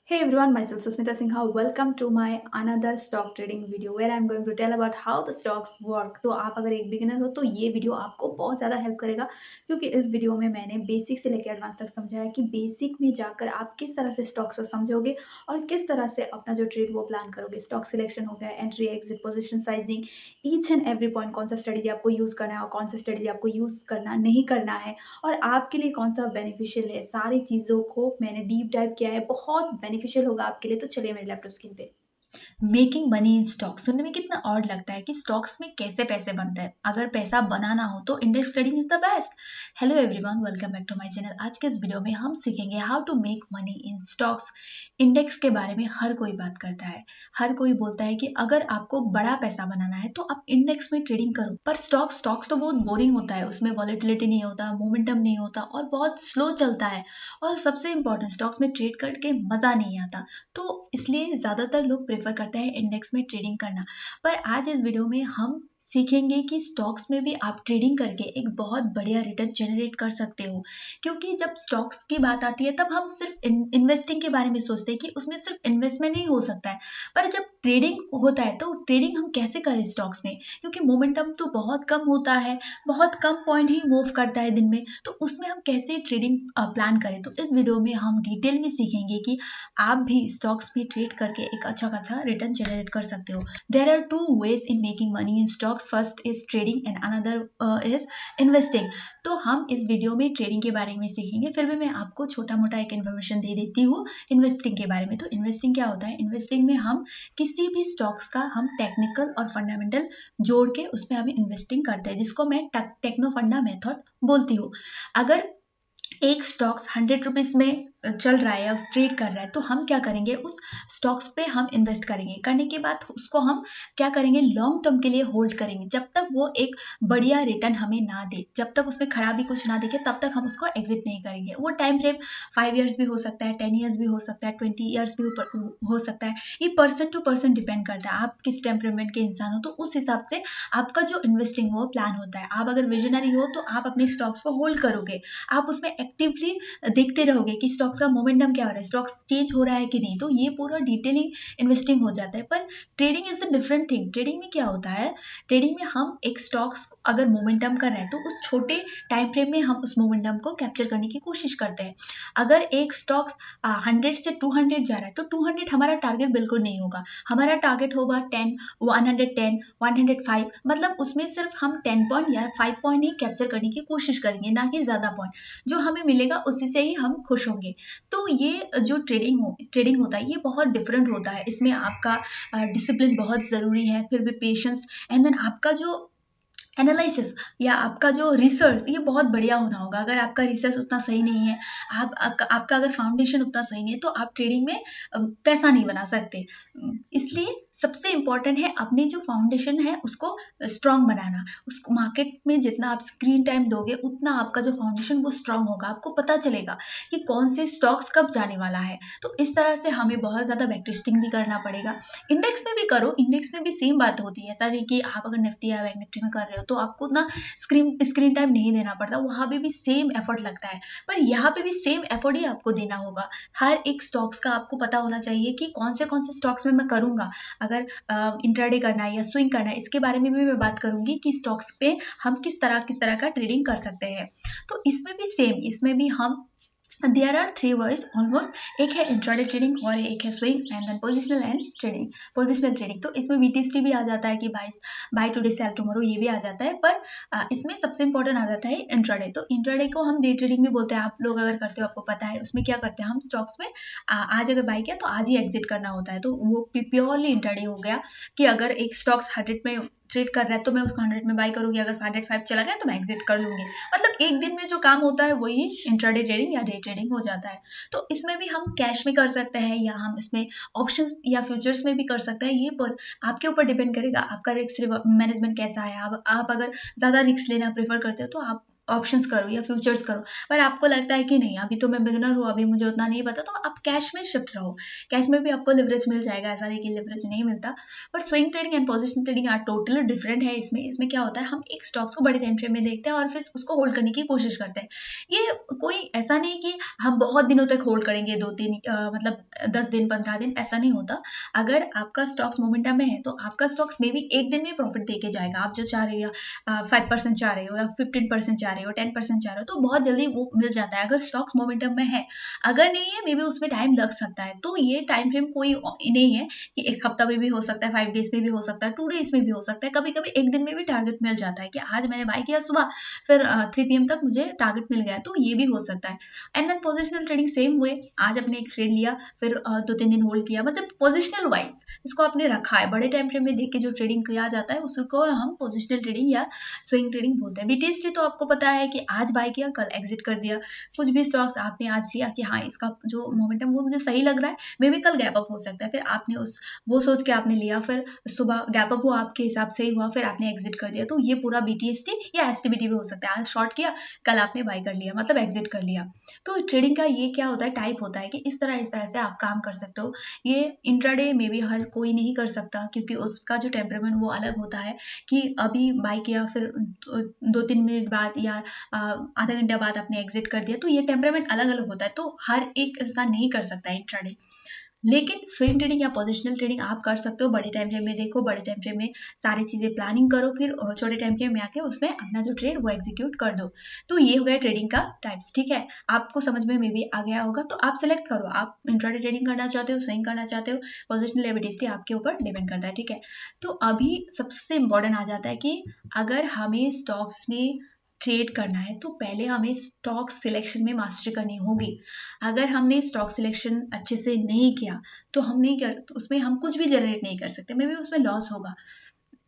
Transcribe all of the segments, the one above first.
Hey everyone, myself Susmita Sinha. Welcome to my another stock trading video where I'm going to tell about how the stocks work. तो आप अगर एक beginner हो तो ये video आपको बहुत ज़्यादा हेल्प करेगा क्योंकि इस वीडियो में मैंने बेसिक से लेकर एडवांस तक समझाया कि बेसिक में जाकर आप किस तरह से स्टॉक्स को समझोगे और किस तरह से अपना जो ट्रेड वो प्लान करोगे। स्टॉक सिलेक्शन हो गया, entry exit position sizing, each and every point, कौन सा स्ट्रेटेजी आपको यूज़ करना है और कौन सा स्ट्रेटेजी आपको यूज़ करना नहीं करना है और आपके लिए कौन सा बेनिफिशियल है, सारी चीज़ों को मैंने डीप डाइव किया है। बहुत बेनिफिशियल होगा आपके लिए। तो चलिए मेरे लैपटॉप स्क्रीन पे। मेकिंग मनी इन स्टॉक सुनने में कितना ऑड लगता है कि स्टॉक्स में कैसे पैसे बनते हैं। अगर पैसा बनाना हो तो index trading is the best. Hello everyone, welcome back to my channel. आज के इस वीडियो में हम सीखेंगे how to make money in stocks. Index के बारे में हर कोई बात करता है। हर कोई बोलता है कि अगर आपको बड़ा पैसा बनाना है तो आप इंडेक्स में ट्रेडिंग करो। पर स्टॉक्स तो बहुत बोरिंग होता है, उसमें वॉलेटिलिटी नहीं होता, मोमेंटम नहीं होता और बहुत स्लो चलता है। और सबसे इंपॉर्टेंट, स्टॉक्स में ट्रेड करके मजा नहीं आता। तो इसलिए ज़्यादातर लोग प्रेफर करते हैं इंडेक्स में ट्रेडिंग करना। पर आज इस वीडियो में हम सीखेंगे कि स्टॉक्स में भी आप ट्रेडिंग करके एक बहुत बढ़िया रिटर्न जनरेट कर सकते हो। क्योंकि जब स्टॉक्स की बात आती है तब हम सिर्फ इन्वेस्टिंग के बारे में सोचते हैं कि उसमें सिर्फ इन्वेस्टमेंट ही हो सकता है। पर जब ट्रेडिंग होता है तो ट्रेडिंग हम कैसे करें स्टॉक्स में, क्योंकि मोमेंटम तो बहुत कम होता है, बहुत कम पॉइंट ही मूव करता है दिन में। तो उसमें हम कैसे ट्रेडिंग प्लान करें, तो इस वीडियो में हम डिटेल में सीखेंगे कि आप भी स्टॉक्स में ट्रेड करके एक अच्छा खासा रिटर्न जनरेट कर सकते हो। There are two ways in making money in stocks. First is trading and another is investing. तो हम इस वीडियो में ट्रेडिंग के बारे में सीखेंगे, फिर भी मैं आपको छोटा मोटा एक इन्फॉर्मेशन दे देती हूँ इन्वेस्टिंग के बारे में। तो इन्वेस्टिंग क्या होता है? इन्वेस्टिंग में हम किसी भी स्टॉक्स का हम टेक्निकल और फंडामेंटल जोड़ के उसमें हम इन्वेस्टिंग करते हैं, जिसको मैं टेक्नो फंडा मेथड बोलती हूँ। अगर एक स्टॉक्स 100 रुपीज में चल रहा है या उस ट्रेड कर रहा है तो हम क्या करेंगे, उस स्टॉक्स पे हम इन्वेस्ट करेंगे। करने के बाद उसको हम क्या करेंगे, लॉन्ग टर्म के लिए होल्ड करेंगे जब तक वो एक बढ़िया रिटर्न हमें ना दे, जब तक उसमें खराबी कुछ ना दिखे तब तक हम उसको एग्जिट नहीं करेंगे। वो टाइम फ्रेम 5 ईयर्स भी हो सकता है, 10 ईयर्स भी हो सकता है, 20 ईयर्स भी हो सकता है। ये पर्सन टू पर्सन डिपेंड करता है, आप किस टेम्परामेंट के इंसान हो तो उस हिसाब से आपका जो इन्वेस्टिंग वो प्लान होता है। आप अगर विजनरी हो तो आप अपने स्टॉक्स को होल्ड करोगे, आप उसमें एक्टिवली देखते रहोगे कि स्टॉक्स का मोमेंटम क्या हो रहा है, स्टॉक्स चेंज हो रहा है कि नहीं। तो ये पूरा डिटेलिंग इन्वेस्टिंग हो जाता है। पर trading is a different thing. Trading में क्या होता है, ट्रेडिंग में हम एक स्टॉक्स अगर मोमेंटम कर रहे हैं तो उस छोटे टाइम फ्रेम में हम उस मोमेंटम को कैप्चर करने की कोशिश करते हैं। अगर एक स्टॉक्स 100 से 200 जा रहा है तो 200 हमारा टारगेट बिल्कुल नहीं होगा। हमारा टारगेट होगा 10, 110, 105। मतलब उसमें सिर्फ हम 10 पॉइंट या 5 पॉइंट ही कैप्चर करने की कोशिश करेंगे, ना कि ज्यादा पॉइंट। जो हमें मिलेगा उसी से ही हम खुश होंगे। तो ये जो ट्रेडिंग होता है ये बहुत डिफरेंट होता है। इसमें आपका डिसिप्लिन बहुत ज़रूरी है, फिर भी पेशेंस, एंड देन आपका जो एनालिसिस या आपका जो रिसर्च ये बहुत बढ़िया होना होगा। अगर आपका रिसर्च उतना सही नहीं है, आपका अगर फाउंडेशन उतना सही नहीं है तो आप ट्रेडिंग में पैसा नहीं बना सकते। इसलिए सबसे इम्पॉर्टेंट है अपनी जो फाउंडेशन है उसको स्ट्रांग बनाना। उसको मार्केट में जितना आप स्क्रीन टाइम दोगे उतना आपका जो फाउंडेशन वो स्ट्रांग होगा। आपको पता चलेगा कि कौन से स्टॉक्स कब जाने वाला है। तो इस तरह से हमें बहुत ज़्यादा बैक टेस्टिंग भी करना पड़ेगा। इंडेक्स में भी करो, इंडेक्स में भी सेम बात होती है। ऐसा नहीं कि आप अगर निफ्टी या बैंक निफ्टी में कर रहे हो तो आपको उतना स्क्रीन टाइम नहीं देना पड़ता, वहाँ पे भी सेम एफर्ट लगता है। पर यहाँ पे भी सेम एफर्ट ही आपको देना होगा। हर एक स्टॉक्स का आपको पता होना चाहिए कि कौन से स्टॉक्स में मैं करूँगा। अगर इंट्राडे करना है या स्विंग करना है, इसके बारे में भी मैं बात करूंगी कि स्टॉक्स पे हम किस तरह का ट्रेडिंग कर सकते हैं। तो इसमें भी सेम, इसमें भी हम there are three ways almost. एक है इंट्राडे ट्रेडिंग और एक है swing and then positional trading. तो इसमें बीटीएसटी भी आ जाता है कि बाय टुडे सेल टुमारो, ये भी आ जाता है। पर इसमें सबसे इंपॉर्टेंट आ जाता है इंट्राडे। तो इंट्राडे को हम डे ट्रेडिंग भी बोलते हैं। आप लोग अगर करते हो आपको पता है उसमें क्या करते हैं, हम स्टॉक्स में आज अगर बाय किया तो आज ही एग्जिट करना होता है। तो वो प्योरली इंट्राडे हो गया कि अगर एक स्टॉक्स 100 में ट्रेड कर रहा है तो मैं उसको 100 में बाय करूंगी, अगर 105 चला गया तो मैं एग्जिट कर लूंगी। मतलब एक दिन में जो काम होता है वही इंट्राडे ट्रेडिंग या डे ट्रेडिंग हो जाता है। तो इसमें भी हम कैश में कर सकते हैं या हम इसमें ऑप्शंस या फ्यूचर्स में भी कर सकते हैं। ये आपके ऊपर डिपेंड करेगा आपका रिस्क मैनेजमेंट कैसा है। आप अगर ज़्यादा रिस्क लेना प्रेफर करते हो तो आप ऑप्शंस करो या फ्यूचर्स करो, पर आपको लगता है कि नहीं अभी तो मैं बिगिनर हूँ, अभी मुझे उतना नहीं पता, तो आप कैश में शिफ्ट रहो। कैश में भी आपको लिवरेज मिल जाएगा, ऐसा नहीं कि लिवरेज नहीं मिलता। पर swing trading and positional trading are totally different है। इसमें क्या होता है, हम एक स्टॉक्स को बड़े टाइम फ्रेम में देखते हैं और फिर उसको होल्ड करने की कोशिश करते हैं। ये कोई ऐसा नहीं कि हम बहुत दिनों तक होल्ड करेंगे, 2-3 मतलब 10 दिन 15 दिन, ऐसा नहीं होता। अगर आपका स्टॉक्स मोमेंटम में है तो आपका स्टॉक्स में भी एक दिन में प्रॉफिट देके जाएगा। आप जो चाह रहे हो 5% चाह रहे हो या 15% चाह रहे हो, 10% चाह रहे हो, तो बहुत जल्दी वो मिल जाता है अगर स्टॉक्स मोमेंटम में है। अगर नहीं है, मे बी उसमें टाइम लग सकता है। तो ये टाइम फ्रेम कोई नहीं है कि एक हफ्ता में भी हो सकता है, 5 डेज में भी हो सकता है, 2 डेज में भी हो सकता है, कभी कभी एक दिन में भी टारगेट मिल जाता है कि आज मैंने बाय किया सुबह, फिर 3 PM तक मुझे टारगेट मिल गया, तो ये भी हो सकता है। And then positional trading same हुए, आज आपने एक ट्रेड लिया, फिर 2-3 दिन होल्ड किया, मतलब पोजिशनल वाइज इसको आपने रखा है। बड़े टाइम फ्रेम में देख के जो ट्रेडिंग किया जाता है उसको हम पोजिशनल ट्रेडिंग या स्विंग ट्रेडिंग बोलते हैं। बीटीएससी तो आपको पता है कि आज बाय किया, कल एग्जिट कर दिया। कुछ भी स्टॉक्स आपने आज लिया कि हाँ इसका जो मोमेंटम वो मुझे सही लग रहा है, मे बी कल गैप अप हो सकता है, फिर आपने वो सोच के आपने लिया, फिर सुबह गैप अप हुआ, आपके हिसाब से ही हुआ, फिर आपने एग्जिट कर दिया। तो ये पूरा बीटीएसटी या एसटीबीटी भी हो सकता है। आज शॉर्ट किया, कल आपने बाय कर लिया, मतलब एग्जिट कर लिया। तो ट्रेडिंग का ये क्या होता है, टाइप होता है कि इस तरह से आप काम कर सकते हो। ये इंट्राडे में भी हर कोई नहीं कर सकता, क्योंकि उसका जो टेम्परामेंट वो अलग होता है कि अभी बाय किया, फिर 2-3 मिनट बाद या आधा घंटा बाद आपने एग्जिट कर दिया, तो ये टेम्परामेंट अलग अलग होता है। तो हर एक इंसान नहीं कर सकता है इंट्राडे। लेकिन स्विंग ट्रेडिंग या पोजिशनल ट्रेडिंग आप कर सकते हो। बड़े टाइम फ्रेम में देखो, बड़े टाइम फ्रेम में सारी चीजें प्लानिंग करो, फिर छोटे टाइम फ्रेम में आके उसमें अपना जो ट्रेड वो एग्जीक्यूट कर दो। तो ये हो गया ट्रेडिंग का टाइप्स, ठीक है। आपको समझ में भी आ गया होगा, तो आप सेलेक्ट करो, आप इंट्राडे ट्रेडिंग करना चाहते हो, स्विंग करना चाहते हो, पोजिशनल या बीटीएसटी आपके ऊपर डिपेंड करता है, ठीक है। तो अभी सबसे इंपॉर्टेंट आ जाता है कि अगर हमें स्टॉक्स में ट्रेड करना है तो पहले हमें स्टॉक सिलेक्शन में मास्टरी करनी होगी। अगर हमने स्टॉक सिलेक्शन अच्छे से नहीं किया तो हम नहीं कर, तो उसमें हम कुछ भी जनरेट नहीं कर सकते, मे बी उसमें लॉस होगा।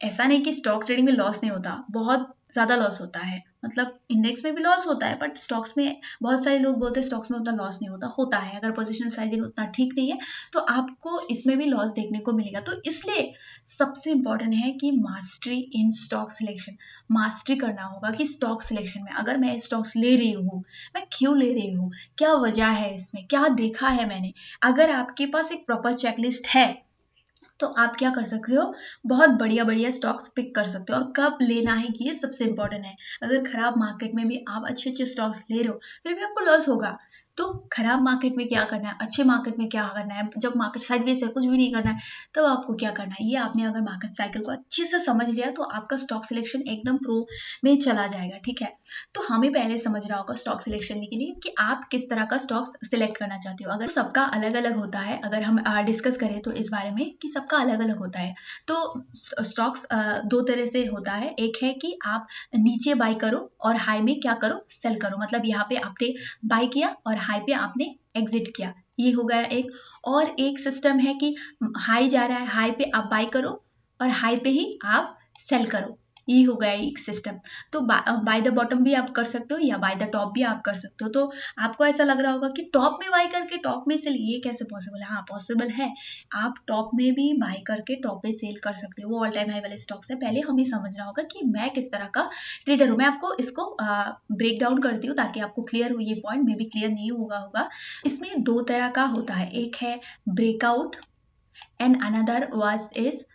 ऐसा नहीं कि स्टॉक ट्रेडिंग में लॉस नहीं होता, बहुत ज़्यादा लॉस होता है। मतलब इंडेक्स में भी लॉस होता है, बट स्टॉक्स में बहुत सारे लोग बोलते हैं स्टॉक्स में उतना लॉस नहीं होता, होता है। अगर पोजिशनल साइजिंग उतना ठीक नहीं है तो आपको इसमें भी लॉस देखने को मिलेगा। तो इसलिए सबसे इंपॉर्टेंट है कि mastery in stock selection, mastery करना होगा कि स्टॉक सिलेक्शन में अगर मैं स्टॉक्स ले रही हूँ, मैं क्यों ले रही हूँ, क्या वजह है, इसमें क्या देखा है मैंने। अगर आपके पास एक प्रॉपर चेकलिस्ट है तो आप क्या कर सकते हो, बहुत बढ़िया बढ़िया स्टॉक्स पिक कर सकते हो। और कब लेना है ये सबसे इंपॉर्टेंट है। अगर खराब मार्केट में भी आप अच्छे अच्छे स्टॉक्स ले रहे हो फिर भी आपको लॉस होगा। तो खराब मार्केट में क्या करना है, अच्छे मार्केट में क्या करना है, जब मार्केट साइडवेज है कुछ भी नहीं करना है, तब आपको क्या करना है। ये आपने अगर मार्केट साइकिल को अच्छे से समझ लिया तो आपका स्टॉक सिलेक्शन एकदम प्रो में चला जाएगा, ठीक है। तो हमें पहले समझना होगा स्टॉक सिलेक्शन के लिए कि आप किस तरह का स्टॉक्स सिलेक्ट करना चाहते हो। अगर सबका अलग अलग होता है, अगर हम डिस्कस करें तो इस बारे में कि सबका अलग अलग होता है। तो स्टॉक्स दो तरह से होता है। एक है कि आप नीचे बाय करो और हाई में क्या करो, सेल करो। मतलब यहाँ पे आपने बाय किया और हाई पे आपने एग्जिट किया, ये हो गया एक। और एक सिस्टम है कि हाई जा रहा है, हाई पे आप बाय करो और हाई पे ही आप सेल करो, ये हो गया एक सिस्टम। तो बाय द बॉटम भी आप कर सकते हो या बाय द टॉप भी आप कर सकते हो। तो आपको ऐसा लग रहा होगा कि टॉप में बाय करके टॉप में सेल, ये कैसे पॉसिबल है। हाँ पॉसिबल है, आप टॉप में भी बाय करके टॉप पे सेल कर सकते हो। वो ऑल टाइम हाई वाले स्टॉक्स है। पहले हमें समझना होगा कि मैं किस तरह का ट्रेडर हूँ। मैं आपको इसको ब्रेक डाउन करती हूँ ताकि आपको क्लियर हो ये पॉइंट, मे भी क्लियर नहीं होगा। इसमें दो तरह का होता है, एक है breakout and another was is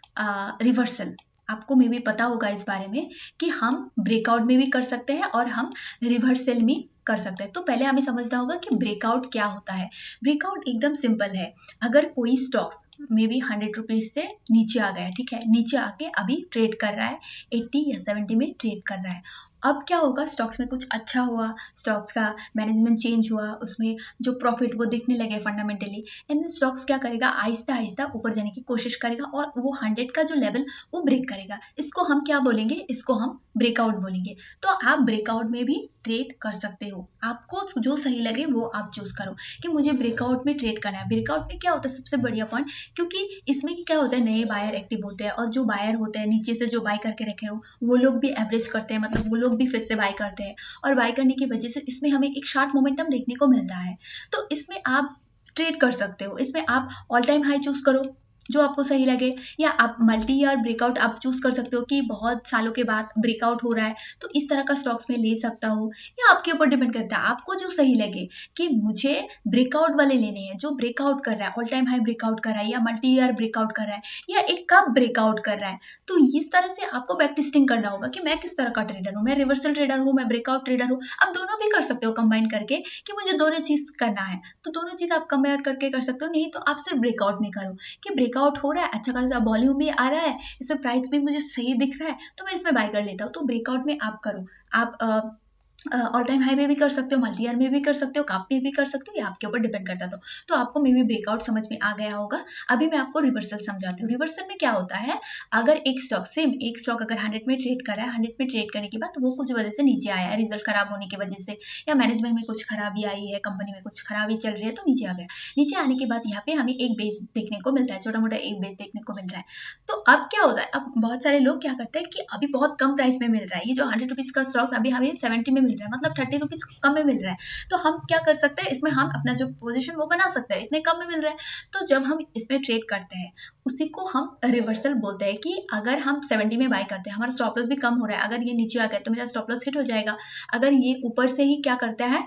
reversal. आपको मे भी पता होगा इस बारे में कि हम ब्रेकआउट में भी कर सकते हैं और हम रिवर्सल में कर सकते हैं। तो पहले हमें समझना होगा कि ब्रेकआउट क्या होता है। ब्रेकआउट एकदम सिंपल है। अगर कोई स्टॉक्स मे बी 100 रुपीज से नीचे आ गया, ठीक है, नीचे आके अभी ट्रेड कर रहा है 80 या 70 में ट्रेड कर रहा है। अब क्या होगा, स्टॉक्स में कुछ अच्छा हुआ, स्टॉक्स का मैनेजमेंट चेंज हुआ, उसमें जो प्रॉफिट वो दिखने लगे फंडामेंटली, एंड स्टॉक्स क्या करेगा, आहिस्ता आहिस्ता ऊपर जाने की कोशिश करेगा और वो 100 का जो लेवल वो ब्रेक करेगा। इसको हम क्या बोलेंगे, इसको हम ब्रेकआउट बोलेंगे। तो आप ब्रेकआउट में भी ट्रेड कर सकते हो। आपको जो सही लगे वो आप चूज करो कि मुझे ब्रेकआउट में ट्रेड करना है। ब्रेकआउट में क्या होता है, सबसे बढ़िया पॉइंट, क्योंकि इसमें क्या होता है, नए बायर एक्टिव होते हैं और जो बायर होते हैं नीचे से जो बाय करके रखे हो वो लोग भी एवरेज करते हैं, मतलब वो लोग भी फिर से बाय करते हैं। और बाय करने की वजह से इसमें हमें एक शार्ट मोमेंटम देखने को मिलता है। तो इसमें आप ट्रेड कर सकते हो। इसमें आप ऑल टाइम हाई चूज करो, जो आपको सही लगे, या आप मल्टी ईयर ब्रेकआउट आप चूज कर सकते हो कि बहुत सालों के बाद ब्रेकआउट हो रहा है तो इस तरह का स्टॉक्स में ले सकता हूँ, या आपके ऊपर डिपेंड करता है आपको जो सही लगे कि मुझे ब्रेकआउट वाले लेने हैं, जो ब्रेकआउट कर रहा है, ऑल टाइम हाई ब्रेकआउट कर रहा है, या मल्टी ईयर ब्रेकआउट कर रहा है, या एक कप ब्रेकआउट कर रहा है। तो इस तरह से आपको बैक टेस्टिंग करना होगा कि मैं किस तरह का ट्रेडर हूँ, मैं रिवर्सल ट्रेडर हूँ, मैं ब्रेकआउट ट्रेडर हूँ। आप दोनों भी कर सकते हो कंबाइन करके कि मुझे दोनों चीज करना है, तो दोनों चीज आप कंपेयर करके कर सकते हो। नहीं तो आप सिर्फ ब्रेकआउट में करो कि ब्रेकआउट हो रहा है, अच्छा खासा वॉल्यूम भी आ रहा है, इसमें प्राइस भी मुझे सही दिख रहा है, तो मैं इसमें बाय कर लेता हूँ। तो ब्रेकआउट में आप करो। आप ऑल टाइम हाई में भी कर सकते हो, मल्टी ईयर में भी कर सकते हो, काप में भी कर सकते हो, ये आपके ऊपर डिपेंड करता है। तो आपको मे बी ब्रेकआउट समझ में आ गया होगा। अभी मैं आपको रिवर्सल समझाती हूँ। रिवर्सल में क्या होता है, अगर एक स्टॉक सेम एक स्टॉक अगर 100 में ट्रेड कर रहा है, 100 में ट्रेड करने के बाद वो कुछ वजह से नीचे आया है, रिजल्ट खराब होने की वजह से, या मैनेजमेंट में कुछ खराबी आई है, कंपनी में कुछ खराबी चल रही है, तो नीचे आ गया। नीचे आने के बाद यहाँ पे हमें एक बेस देखने को मिलता है, छोटा मोटा एक बेस देखने को मिल रहा है। तो अब क्या होता है, अब बहुत सारे लोग क्या करते हैं कि अभी बहुत कम प्राइस में मिल रहा है, ये जो 100 रुपीज का स्टॉक्स अभी हमें 70 में मिल रहा है, मतलब 30 रुपीज कम में मिल रहा है। तो हम क्या कर सकते हैं, इसमें हम अपना जो पोजीशन वो बना सकते हैं, इतने कम में मिल रहा है। तो जब हम इसमें ट्रेड करते हैं उसी को हम रिवर्सल बोलते हैं कि अगर हम 70 में बाय करते हैं, हमारा स्टॉप लॉस भी कम हो रहा है, अगर ये नीचे आ गया तो मेरा स्टॉप लॉस हिट हो जाएगा। अगर ये ऊपर से ही क्या करता है,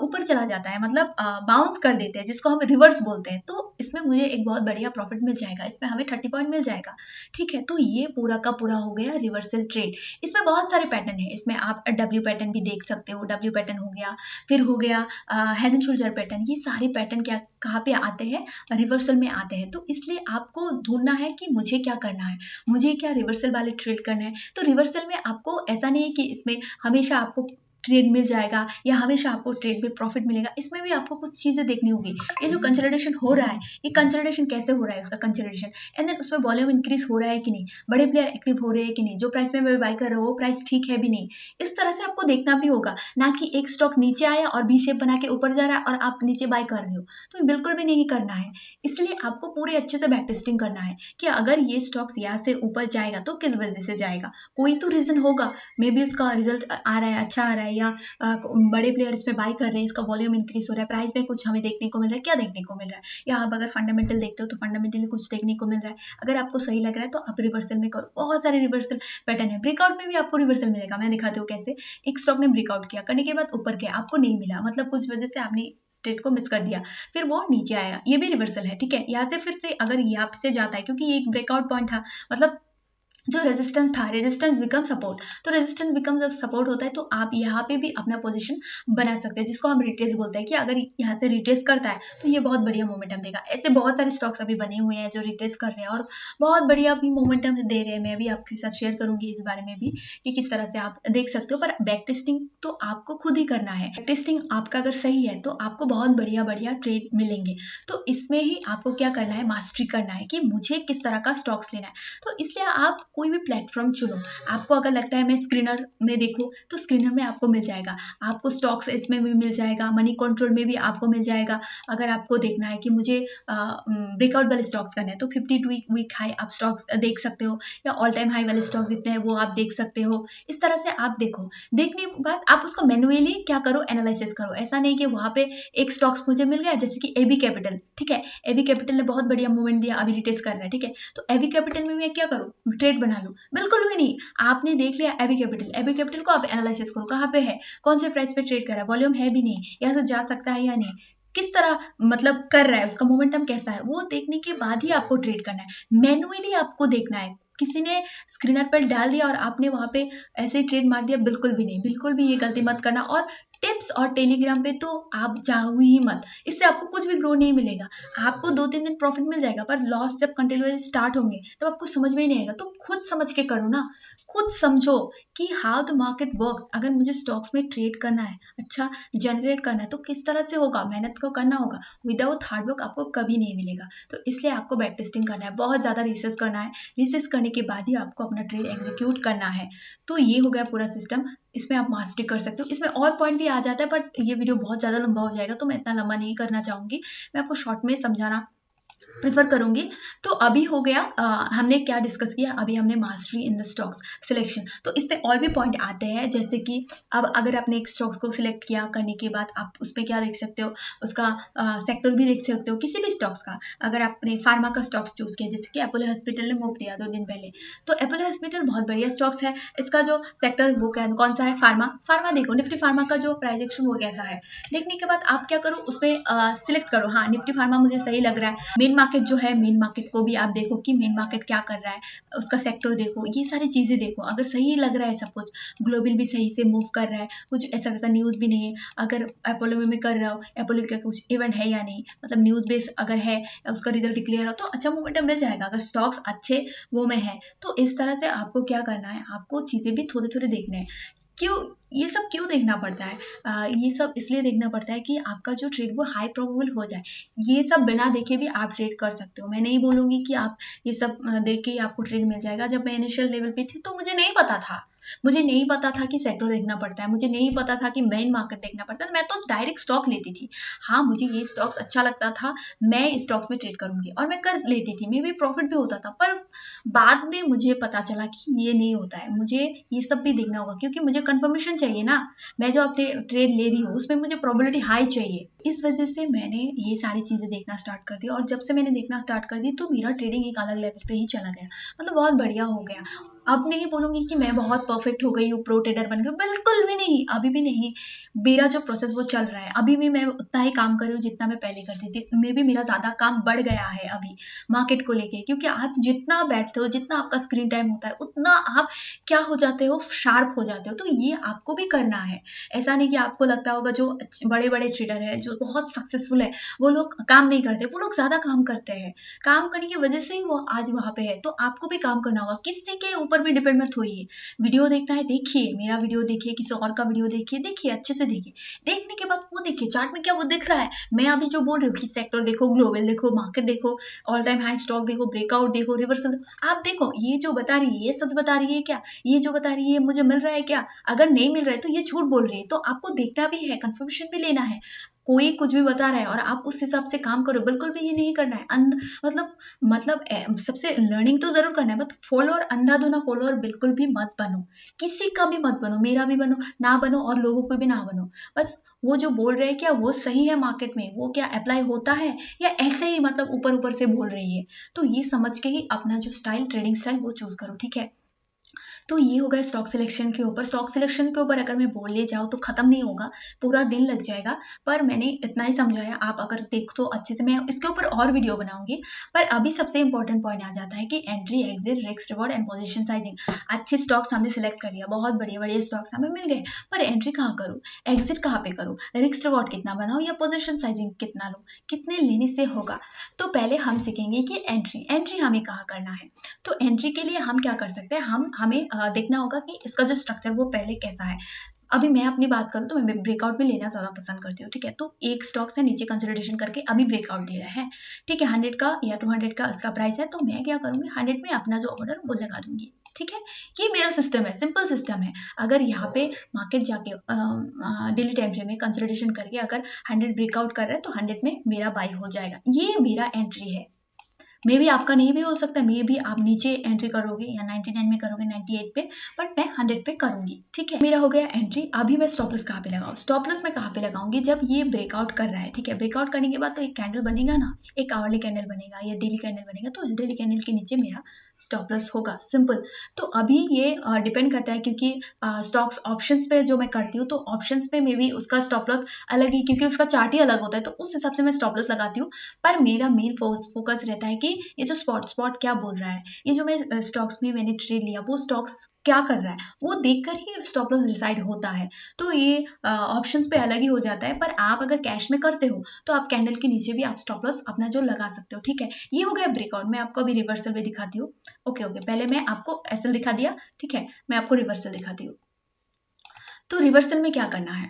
ऊपर चला जाता है, मतलब बाउंस कर देते हैं, जिसको हम रिवर्स बोलते हैं, तो इसमें मुझे एक बहुत बढ़िया प्रॉफिट मिल जाएगा, इसमें हमें 30 पॉइंट मिल जाएगा। ठीक है, तो ये पूरा का पूरा हो गया रिवर्सल ट्रेड। इसमें बहुत सारे पैटर्न है, इसमें आप डब्ल्यू पैटर्न भी देख सकते हो, डब्ल्यू पैटर्न हो गया, फिर हो गया हेड एंड शोल्डर पैटर्न। ये सारे पैटर्न क्या कहाँ पे आते हैं, रिवर्सल में आते हैं। तो इसलिए आपको ढूंढना है कि मुझे क्या करना है, मुझे क्या रिवर्सल वाले ट्रेड करना है। तो रिवर्सल में आपको ऐसा नहीं है कि इसमें हमेशा आपको ट्रेड मिल जाएगा या हमेशा आपको ट्रेड में प्रॉफिट मिलेगा, इसमें भी आपको कुछ चीजें देखनी होगी। ये जो कंसोलिडेशन हो रहा है, ये कंसोलिडेशन कैसे हो रहा है, उसका कंसोलिडेशन, एंड देन उसमें वॉल्यूम इंक्रीज हो रहा है कि नहीं, बड़े प्लेयर एक्टिव हो रहे हैं कि नहीं, जो प्राइस में मैं बाय कर रहा हूँ वो प्राइस ठीक है भी नहीं। इस तरह से आपको देखना भी होगा, ना कि एक स्टॉक नीचे आया और बी शेप बना के ऊपर जा रहा है और आप नीचे बाय कर रहे हो, तो बिल्कुल भी नहीं करना है। इसलिए आपको पूरे अच्छे से बैक टेस्टिंग करना है कि अगर ये स्टॉक्स यहाँ से ऊपर जाएगा तो किस वजह से जाएगा, कोई तो रीजन होगा। मे बी उसका रिजल्ट आ रहा है, अच्छा आ रहा है, या बड़े प्लेयर इसमें बाय कर रहे हैं, इसका वॉल्यूम इंक्रीज हो रहा है, प्राइस में कुछ हमें देखने को मिल रहा है, क्या देखने को मिल रहा है, या आप अगर फंडामेंटल देखते हो तो फंडामेंटली कुछ देखने को मिल रहा है। अगर आपको सही लग रहा है तो आप रिवर्सल में करो, बहुत सारे रिवर्सल पैटर्न है। ब्रेकआउट में भी आपको रिवर्सल मिलेगा, मैं दिखाती हूँ कैसे। एक स्टॉक ने ब्रेकआउट किया, करने के बाद ऊपर गया, आपको नहीं मिला, मतलब कुछ वजह से आपने स्टेट को मिस कर दिया, फिर वो नीचे आया, ये भी रिवर्सल है। ठीक है, यहाँ से फिर से अगर यहाँ से जाता है, क्योंकि ये एक ब्रेकआउट पॉइंट था, मतलब जो रेजिस्टेंस था, रेजिस्टेंस बिकम सपोर्ट, तो रेजिस्टेंस बिकम जब सपोर्ट होता है तो आप यहाँ पे भी अपना पोजीशन बना सकते हैं, जिसको हम रिट्रेस बोलते हैं कि अगर यहाँ से रिट्रेस करता है तो ये बहुत बढ़िया मोमेंटम देगा। ऐसे बहुत सारे स्टॉक्स अभी बने हुए हैं जो रिट्रेस कर रहे हैं और बहुत बढ़िया अभी मोमेंटम दे रहे हैं। मैं भी आपके साथ शेयर करूंगी इस बारे में भी कि किस तरह से आप देख सकते हो, पर बैक टेस्टिंग तो आपको खुद ही करना है। बैक टेस्टिंग आपका अगर सही है तो आपको बहुत बढ़िया बढ़िया ट्रेड मिलेंगे। तो इसमें ही आपको क्या करना है, मास्टरी करना है कि मुझे किस तरह का स्टॉक्स लेना है। तो इसलिए आप कोई भी प्लेटफॉर्म चुनो। आपको अगर लगता है मैं स्क्रीनर में देखूं तो स्क्रीनर में आपको मिल जाएगा, आपको स्टॉक्स इसमें भी मिल जाएगा, मनी कंट्रोल में भी आपको मिल जाएगा। अगर आपको देखना है कि मुझे ब्रेकआउट वाले स्टॉक्स करना है तो 52 वीक हाई आप स्टॉक्स देख सकते हो, या ऑल टाइम हाई वाले स्टॉक्स जितने हैं वो आप देख सकते हो। इस तरह से आप देखो, देखने के बाद आप उसको मैन्युअली क्या करो, एनालिसिस करो। ऐसा नहीं कि वहां पे एक स्टॉक्स मुझे मिल गया, जैसे कि एबी कैपिटल। ठीक है, एबी कैपिटल ने बहुत बढ़िया मूवमेंट दिया, अभी रिटेस्ट कर रहा है। ठीक है, तो एबी कैपिटल में मैं क्या करूँ, ट्रेड बना लूँ? बिल्कुल भी नहीं। आपने देख लिया एबी कैपिटल, एबी कैपिटल को आप एनालिसिस करो, कहाँ पे है, कौन से प्राइस पे ट्रेड कर रहा है, वॉल्यूम है भी नहीं, यहाँ से जा सकता है या नहीं, किस तरह मतलब कर रहा है, उसका मोमेंटम कैसा है, वो देखने के बाद ही आपको ट्रेड करना है। मैन्युअली आपको देखना है, किसी ने स्क्रीनर पर डाल दिया और आपने वहां पे ऐसे ही ट्रेड मार दिया, बिल्कुल भी नहीं, बिल्कुल भी ये गलती मत करना। और टिप्स और टेलीग्राम पे तो आप जाओ ही मत, इससे आपको कुछ भी ग्रो नहीं मिलेगा। आपको 2-3 दिन प्रॉफिट मिल जाएगा, पर लॉस जब कंटिन्यूअसली स्टार्ट होंगे तब आपको समझ में ही नहीं आएगा। तो खुद समझ के करो ना, खुद समझो कि हाउ द मार्केट वर्क्स। अगर मुझे स्टॉक्स में ट्रेड करना है, अच्छा जनरेट करना है, तो किस तरह से होगा, मेहनत को करना होगा। विदाउट हार्डवर्क आपको कभी नहीं मिलेगा। तो इसलिए आपको बैक टेस्टिंग करना है, बहुत ज़्यादा रिसर्च करना है, रिसर्च करने के बाद ही आपको अपना ट्रेड एग्जीक्यूट करना है। तो ये हो गया पूरा सिस्टम, इसमें आप मास्टरी कर सकते हो। इसमें और पॉइंट भी आ जाता है, बट ये वीडियो बहुत ज़्यादा लंबा हो जाएगा तो मैं इतना लंबा नहीं करना चाहूँगी, मैं आपको शॉर्ट में समझाना प्रेफर करूंगी। तो अभी हो गया, हमने क्या डिस्कस किया, अभी हमने mastery in the stocks selection. तो इस पे और भी पॉइंट आते हैं, जैसे कि अब अगर आपने एक स्टॉक्स को सिलेक्ट किया, करने के बाद आप उसमें क्या देख सकते हो, उसका सेक्टर भी देख सकते हो किसी भी स्टॉक्स का। अगर आपने फार्मा का स्टॉक्स चूज किया, जैसे कि अपोलो हॉस्पिटल ने मूव दिया 2 दिन पहले, तो अपोलो हॉस्पिटल बहुत बढ़िया स्टॉक्स है। इसका जो सेक्टर वो कौन सा है, फार्मा। फार्मा देखो, निफ्टी फार्मा का जो प्राइस एक्शन वो कैसा है, देखने के बाद आप क्या करो, उसमें सिलेक्ट करो, हाँ निफ्टी फार्मा मुझे सही लग रहा है। मेन मार्केट जो है, मेन मार्केट को भी आप देखो कि मेन मार्केट क्या कर रहा है, उसका सेक्टर देखो, ये सारी चीजें देखो। अगर सही लग रहा है सब कुछ, ग्लोबल भी सही से मूव कर रहा है, कुछ ऐसा वैसा न्यूज भी नहीं है, अगर अपोलो में भी कर रहा हो, अपोलो का कुछ इवेंट है या नहीं, मतलब न्यूज बेस अगर है, उसका रिजल्ट डिक्लेयर हो, तो अच्छा मोमेंटम मिल जाएगा। अगर स्टॉक्स अच्छे वो में है, तो इस तरह से आपको क्या करना है, आपको चीजें भी थोड़े थोड़े देखने हैं। क्यों ये सब क्यों देखना पड़ता है, ये सब इसलिए देखना पड़ता है कि आपका जो ट्रेड वो हाई प्रोबेबल हो जाए। ये सब बिना देखे भी आप ट्रेड कर सकते हो। मैं नहीं बोलूंगी कि आप ये सब देख के ही आपको ट्रेड मिल जाएगा। जब मैं इनिशियल लेवल पे थी तो मुझे नहीं पता था, मुझे नहीं पता था कि सेक्टर देखना पड़ता है, मुझे नहीं पता था कि मेन मार्केट देखना पड़ता है। मैं तो डायरेक्ट स्टॉक लेती थी, हाँ मुझे ये स्टॉक्स अच्छा लगता था, मैं इस स्टॉक्स में ट्रेड करूंगी, और मैं कर लेती थी, मे भी प्रॉफिट भी होता था। पर बाद में मुझे पता चला कि ये नहीं होता है, मुझे ये सब भी देखना होगा, क्योंकि मुझे कंफर्मेशन चाहिए ना। मैं जो अपने ट्रेड ले रही हूँ उसमें मुझे प्रोबेबिलिटी हाई चाहिए। इस वजह से मैंने ये सारी चीजें देखना स्टार्ट कर दी, और जब से मैंने देखना स्टार्ट कर दी तो मेरा ट्रेडिंग एक अलग लेवल पे ही चला गया, मतलब बहुत बढ़िया हो गया। अब नहीं बोलूंगी कि मैं बहुत परफेक्ट हो गई हूँ, प्रो ट्रेडर बन गई हूँ, बिल्कुल भी नहीं, अभी भी नहीं। मेरा जो प्रोसेस वो चल रहा है, अभी भी मैं उतना ही काम कर रही हूँ जितना मैं पहले करती थी। मे भी मेरा ज्यादा काम बढ़ गया है अभी मार्केट को लेके, क्योंकि आप जितना बैठते हो, जितना आपका स्क्रीन टाइम होता है, उतना आप क्या हो जाते हो, शार्प हो जाते हो। तो ये आपको भी करना है। ऐसा नहीं कि आपको लगता होगा जो बड़े बड़े ट्रेडर है, जो बहुत सक्सेसफुल है, वो लोग काम नहीं करते, वो लोग ज्यादा काम करते हैं। काम करने की वजह से ही वो आज वहां पे है। तो आपको भी काम करना होगा, किसी के ऊपर भी डिपेंड मत होइए। वीडियो देखना है देखिए, मेरा वीडियो देखिए, किसी और का वीडियो देखिए, देखिए अच्छे से देखिए। देखने के बाद वो देखिए चार्ट में क्या वो दिख रहा है। मैं अभी जो बोल रही हूँ कि सेक्टर देखो, ग्लोबल देखो, मार्केट देखो, ऑल टाइम हाई स्टॉक देखो, ब्रेकआउट देखो, रिवर्सल, आप देखो ये जो बता रही है ये सच बता रही है क्या, ये जो बता रही है मुझे मिल रहा है क्या। अगर नहीं मिल रहा है तो ये झूठ बोल रही है। तो आपको देखना भी है, कंफर्मेशन भी लेना है। कोई कुछ भी बता रहा है और आप उस हिसाब से काम करो, बिल्कुल भी ये नहीं करना है। सबसे लर्निंग तो जरूर करना है, बट फॉलोअर, अंधाधुना फॉलोअर बिल्कुल भी मत बनो। किसी का भी मत बनो, मेरा भी बनो ना बनो, और लोगों को भी ना बनो। बस वो जो बोल रहे हैं क्या वो सही है मार्केट में, वो क्या अप्लाई होता है, या ऐसे ही मतलब ऊपर ऊपर से बोल रही है। तो ये समझ के ही अपना जो स्टाइल, ट्रेडिंग स्टाइल वो चूज करो, ठीक है। तो ये हो गया स्टॉक सिलेक्शन के ऊपर। स्टॉक सिलेक्शन के ऊपर अगर मैं बोलने जाऊँ तो खत्म नहीं होगा, पूरा दिन लग जाएगा। पर मैंने इतना ही समझाया, आप अगर देखो तो अच्छे से, मैं इसके ऊपर और वीडियो बनाऊंगी। पर अभी सबसे इंपॉर्टेंट पॉइंट आ जाता है कि entry, exit, risk reward and position sizing. अच्छे स्टॉक्स हमने सिलेक्ट कर लिया, बहुत बढ़िया बढ़िया स्टॉक्स हमें मिल गए, पर एंट्री कहाँ करूँ, एग्जिट कहाँ पे करूँ, रिस्क रिवॉर्ड कितना बनाऊँ, या पोजीशन साइजिंग कितना लूँ, कितने लेने से होगा। तो पहले हम सीखेंगे कि एंट्री, एंट्री हमें कहाँ करना है। तो एंट्री के लिए हम क्या कर सकते हैं, हमें देखना होगा कि इसका जो स्ट्रक्चर वो पहले कैसा है। अभी मैं अपनी बात करूँ तो मैं ब्रेकआउट में लेना ज्यादा पसंद करती हूँ, ठीक है। तो एक स्टॉक से नीचे कंसोलिडेशन करके अभी ब्रेकआउट दे रहा है, ठीक है, 100 का या 200 का इसका प्राइस है। तो मैं क्या करूंगी, 100 में अपना जो ऑर्डर वो लगा दूंगी, ठीक है। ये मेरा सिस्टम है, सिंपल सिस्टम है। अगर यहाँ पे मार्केट जाके डेली टाइम फ्रेम में कंसोलिडेशन करके अगर 100 ब्रेकआउट कर रहा है, तो 100 में मेरा बाई हो जाएगा, ये मेरा एंट्री है। मे बी आपका नहीं भी हो सकता, मे बी आप नीचे एंट्री करोगे या 99 में करोगे, 98 पे, बट मैं 100 पे करूंगी, ठीक है। मेरा हो गया एंट्री। अभी मैं स्टॉप लॉस कहाँ पे लगाऊं, स्टॉप लॉस मैं कहाँ पे लगाऊंगी, जब ये ब्रेकआउट कर रहा है, ठीक है। ब्रेकआउट करने के बाद तो एक कैंडल बनेगा ना, एक आवरली कैंडल बनेगा या डेली कैंडल बनेगा, तो इस डेली कैंडल के नीचे मेरा स्टॉप लॉस होगा, सिंपल। तो अभी ये डिपेंड करता है, क्योंकि स्टॉक्स ऑप्शंस पे जो मैं करती हूँ, तो ऑप्शंस पे मे बी उसका स्टॉप लॉस अलग ही, क्योंकि उसका चार्ट ही अलग होता है, तो उस हिसाब से मैं स्टॉप लॉस लगाती हूँ। पर मेरा मेन फोकस रहता है कि ये जो स्पॉट क्या बोल रहा है, ये जो मैं स्टॉक्स में मैंने ट्रेड लिया, वो स्टॉक्स क्या कर रहा है, वो देखकर ही स्टॉप लॉस डिसाइड होता है। तो ये ऑप्शंस पे अलग ही हो जाता है। पर आप अगर कैश में करते हो तो आप कैंडल के नीचे भी आप स्टॉप लॉस अपना जो लगा सकते हो, ठीक है। ये हो गया ब्रेकआउट। मैं आपको अभी रिवर्सल भी दिखाती हूँ। ओके ओके, पहले मैं आपको एसएल दिखा दिया, ठीक है। मैं आपको रिवर्सल दिखाती हूँ। तो रिवर्सल में क्या करना है,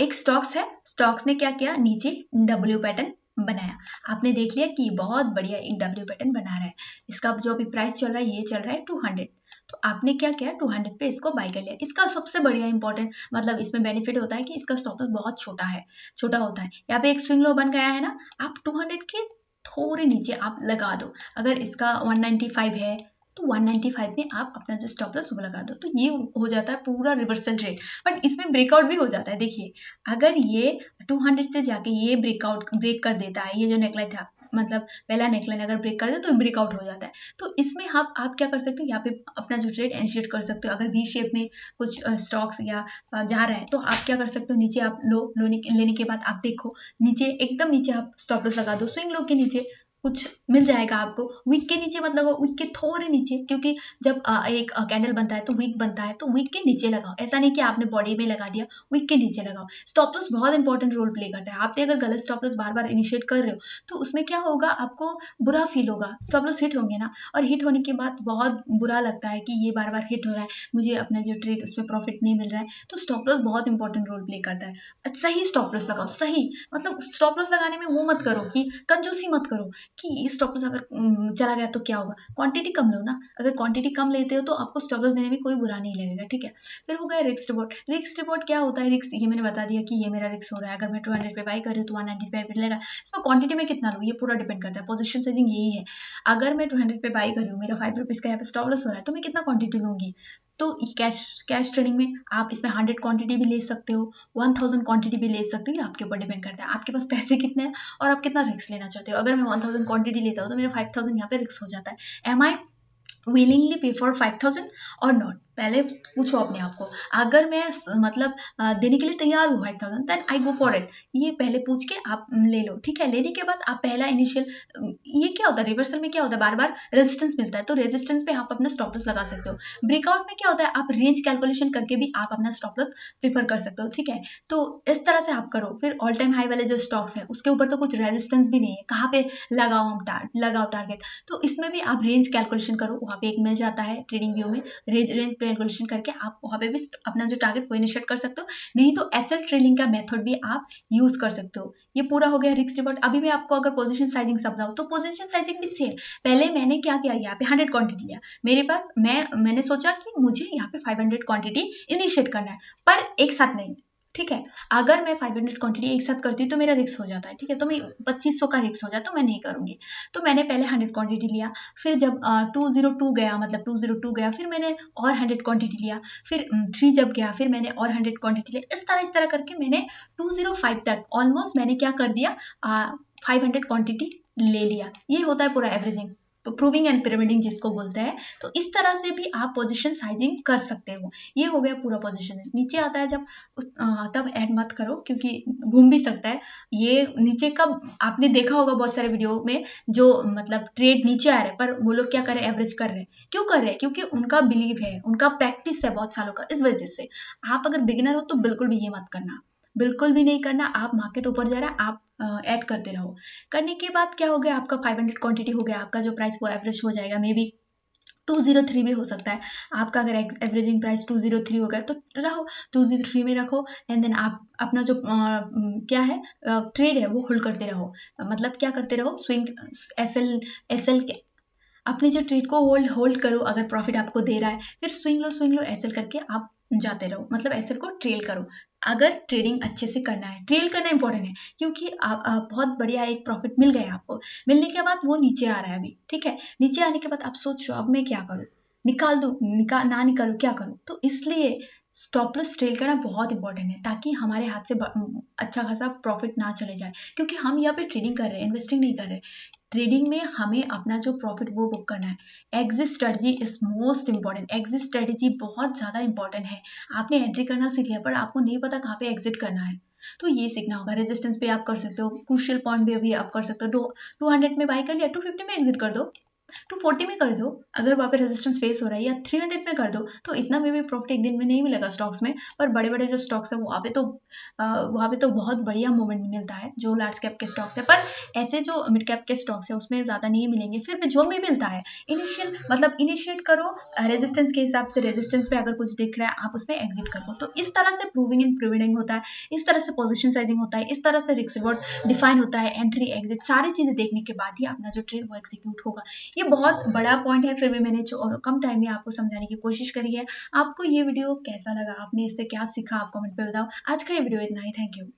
एक स्टॉक्स है, स्टॉक्स ने क्या किया, नीचे डब्ल्यू पैटर्न बनाया। आपने देख लिया कि बहुत बढ़िया एक डब्ल्यू पैटर्न बना रहा है। इसका जो अभी प्राइस चल रहा है, ये चल रहा है 200। तो आपने क्या किया, 200 पे इसको बाय कर लिया। इसका सबसे बढ़िया इंपॉर्टेंट मतलब इसमें बेनिफिट होता है कि इसका स्टॉप लॉस बहुत छोटा है, छोटा होता है। यहाँ पे एक स्विंग लो बन गया है ना, आप 200 के थोड़े नीचे आप लगा दो। अगर इसका 195 है तो 195 में आप अपना जो स्टॉप लॉस वो लगा दो। तो ये हो जाता है पूरा रिवर्सल ट्रेड। बट इसमें ब्रेकआउट भी हो जाता है। देखिए अगर ये 200 से जाके ये ब्रेक कर देता है, ये जो नेकलाइन था मतलब पहला नेकलाइन अगर ब्रेक कर दे तो ब्रेकआउट हो जाता है। तो इसमें आप क्या कर सकते हो, यहाँ पे अपना जो ट्रेड इनिशिएट कर सकते हो। अगर वी शेप में कुछ स्टॉक्स या जा रहा है तो आप क्या कर सकते हो, नीचे आप लेने के बाद आप देखो नीचे एकदम नीचे आप स्टॉप लॉस लगा दो। स्विंग लो के नीचे कुछ मिल जाएगा आपको। वीक के नीचे मत लगाओ, वीक के थोड़े नीचे, क्योंकि जब एक कैंडल बनता है तो वीक बनता है, तो वीक के नीचे लगाओ। ऐसा नहीं कि आपने बॉडी में लगा दिया, वीक के नीचे लगाओ। स्टॉप लॉस बहुत इंपॉर्टेंट रोल प्ले करता है। आपने अगर गलत स्टॉप लॉस बार बार इनिशिएट कर रहे हो तो उसमें क्या होगा, आपको बुरा फील होगा। स्टॉप लॉस हिट होंगे ना, और हिट होने के बाद बहुत बुरा लगता है कि ये बार बार हिट हो रहा है, मुझे अपना जो ट्रेड उसमें प्रॉफिट नहीं मिल रहा है। तो स्टॉप लॉस बहुत इंपॉर्टेंट रोल प्ले करता है। सही स्टॉप लॉस लगाओ, सही मतलब स्टॉप लॉस लगाने में वो मत करो कि कंजूसी मत करो कि स्टॉप लॉस अगर चला गया तो क्या होगा। क्वांटिटी कम लो ना, अगर क्वांटिटी कम लेते हो तो आपको स्टॉप लॉस देने में कोई बुरा नहीं लगेगा, ठीक है। फिर हो गया रिस्क रिवॉर्ड। रिस्क रिवॉर्ड क्या होता है, रिस्क ये मैंने बता दिया कि ये मेरा रिस्क हो रहा है। अगर मैं 200 पे बाई कर रही हूँ तो 195 पे मिलेगा। इसमें क्वांटिटी में कितना लूँ ये पूरा डिपेंड करता है। पोजीशन साइजिंग यही है, अगर मैं 200 पे बाई कर रही हूँ, मेरा 5 रुपीज़ का यहाँ पे स्टॉप लॉस हो रहा है, तो मैं कितना क्वांटिटी लूंगी। तो कैश ट्रेडिंग में आप इसमें 100 क्वांटिटी भी ले सकते हो, 1000 क्वांटिटी भी ले सकते हो। ये आपके ऊपर डिपेंड करता है आपके पास पैसे कितने हैं और आप कितना रिस्क लेना चाहते हो। अगर मैं 1000 क्वांटिटी लेता हूँ तो मेरा 5000 यहाँ पे रिस्क हो जाता है। एम आई willingly पे फॉर 5000 और नॉट। पहले पूछो अपने आप को, अगर मैं मतलब देने के लिए तैयार हूँ 5000 then I go for it. ये पहले पूछ के आप ले लो, ठीक है। लेने के बाद आप पहला इनिशियल, ये क्या होता है रिवर्सल में, क्या होता है बार बार रेजिस्टेंस मिलता है, तो रेजिस्टेंस पे आप अपना स्टॉप लॉस लगा सकते हो। ब्रेकआउट में क्या होता है, आप रेंज कैलकुलेशन करके भी आप अपना स्टॉप लॉस प्रिफर कर सकते हो, ठीक है। तो इस तरह से आप करो। फिर ऑल टाइम हाई वाले जो स्टॉक्स है उसके ऊपर तो कुछ रेजिस्टेंस भी नहीं है, कहाँ पे लगाओ हम लगाओ टारगेट। तो इसमें भी आप रेंज कैलकुलेशन करो, वहाँ पे एक मिल जाता है ट्रेडिंग व्यू में। रेंज कैलकुलेशन करके आप वहाँ पे भी अपना जो टारगेट वो इनिशिएट कर सकते हो। नहीं तो एसएल ट्रेडिंग का मेथड भी आप यूज कर सकते हो। ये पूरा हो गया रिस्क रिवॉर्ड। अभी मैं आपको अगर पोजीशन साइजिंग समझाऊं तो पोजीशन साइजिंग भी सेम। पहले मैंने क्या किया, यहाँ पे 100 क्वांटिटी लिया मेरे पास, मैंने सोचा कि मुझे यहाँ पे 500 क्वांटिटी इनिशिएट करना है, पर एक साथ नहीं, ठीक है। अगर मैं 500 क्वांटिटी एक साथ करती हूँ तो मेरा रिस्क हो जाता है, ठीक है। तो मैं 2500 का रिस्क हो जाता है, तो मैं नहीं करूंगी। तो मैंने पहले 100 क्वांटिटी लिया, फिर जब 202 गया, मतलब 202 गया, फिर मैंने और 100 क्वांटिटी लिया, फिर 3 जब गया फिर मैंने और 100 क्वांटिटी लिया। इस तरह करके मैंने 205 तक ऑलमोस्ट मैंने क्या कर दिया, 500 क्वांटिटी ले लिया। ये होता है पूरा एवरेजिंग, प्रूविंग एंड पिरामिडिंग जिसको बोलते हैं। तो इस तरह से भी आप पोजीशन साइजिंग कर सकते हो। ये हो गया पूरा पोजीशन। नीचे आता है जब तब ऐड मत करो क्योंकि घूम भी सकता है। ये नीचे का आपने देखा होगा बहुत सारे वीडियो में, जो मतलब ट्रेड नीचे आ रहे हैं पर वो लोग क्या कर रहे हैं, एवरेज कर रहे हैं। क्यों कर रहे हैं, क्योंकि उनका बिलीव है, उनका प्रैक्टिस है बहुत सालों का, इस वजह से। आप अगर बिगिनर हो तो बिल्कुल भी ये मत करना, बिल्कुल भी नहीं करना। आप मार्केट ऊपर जा रहा है, आप ऐड करते रहो। करने के बाद क्या हो गया, आपका 500 क्वांटिटी हो गया, आपका जो प्राइस वो एवरेज हो जाएगा। मे बी 203 भी हो सकता है आपका। अगर एवरेजिंग प्राइस 203 हो गया तो रहो 203 में रखो। एंड देन आप अपना जो क्या है ट्रेड है वो होल्ड करते रहो। मतलब क्या करते रहो, स्विंग एसएल के अपने जो ट्रेड को होल्ड होल्ड करो। अगर प्रॉफिट आपको दे रहा है फिर स्विंग लो एसएल करके आप जाते रहो, मतलब एसएल को ट्रेल करो। अगर ट्रेडिंग अच्छे से करना है, ट्रेल करना इंपॉर्टेंट है, क्योंकि बहुत बढ़िया एक प्रॉफिट मिल गया आपको। मिलने के बाद वो नीचे आ रहा है अभी, ठीक है। नीचे आने के बाद आप सोच रहे हो अब मैं क्या करूं, निकाल दूं, ना निकालू, क्या करूं। तो इसलिए स्टॉप लॉस ट्रेल करना बहुत इंपॉर्टेंट है, ताकि हमारे हाथ से अच्छा खासा प्रॉफिट ना चले जाए। क्योंकि हम यहाँ पे ट्रेडिंग कर रहे हैं, इन्वेस्टिंग नहीं कर रहे। ट्रेडिंग में हमें अपना जो प्रॉफिट वो बुक करना है। Exit strategy is most important. Exit strategy बहुत ज़्यादा इंपॉर्टेंट है। आपने एंट्री करना सीख लिया पर आपको नहीं पता कहाँ पे एग्जिट करना है, तो ये सीखना होगा। रेजिस्टेंस पे आप कर सकते हो, क्रूशियल पॉइंट पे भी आप कर सकते हो। 200 में बाई कर लिया, 250 में एग्जिट कर दो, 240 में कर दो। अगर वहाँ पे रेजिस्टेंस फेस हो रहा है, या 300 में कर दो। तो इतना में भी प्रॉफिट एक दिन में नहीं मिलेगा स्टॉक्स में, पर बड़े बड़े जो स्टॉक्स है वहाँ पे तो बहुत बढ़िया मूवमेंट मिलता है, जो लार्ज कैप के स्टॉक्स है। पर ऐसे जो मिड कैप के स्टॉक्स है उसमें ज़्यादा नहीं मिलेंगे। फिर भी जो भी मिलता है इनिशिएट करो रेजिस्टेंस के हिसाब से। रेजिस्टेंस पे अगर कुछ दिख रहा है आप उसमें एग्जिट करो। तो इस तरह से प्रूविंग एंड प्रिवेडिंग होता है, इस तरह से पोजिशन साइजिंग होता है, इस तरह से रिस्क रिवॉर्ड डिफाइन होता है, एंट्री एग्जिट सारी चीज़ें देखने के बाद ही अपना जो ट्रेड वो एग्जीक्यूट होगा। ये बहुत बड़ा पॉइंट है, फिर भी मैंने कम टाइम में आपको समझाने की कोशिश करी है। आपको ये वीडियो कैसा लगा, आपने इससे क्या सीखा, आप कमेंट पे बताओ। आज का ये वीडियो इतना ही, थैंक यू।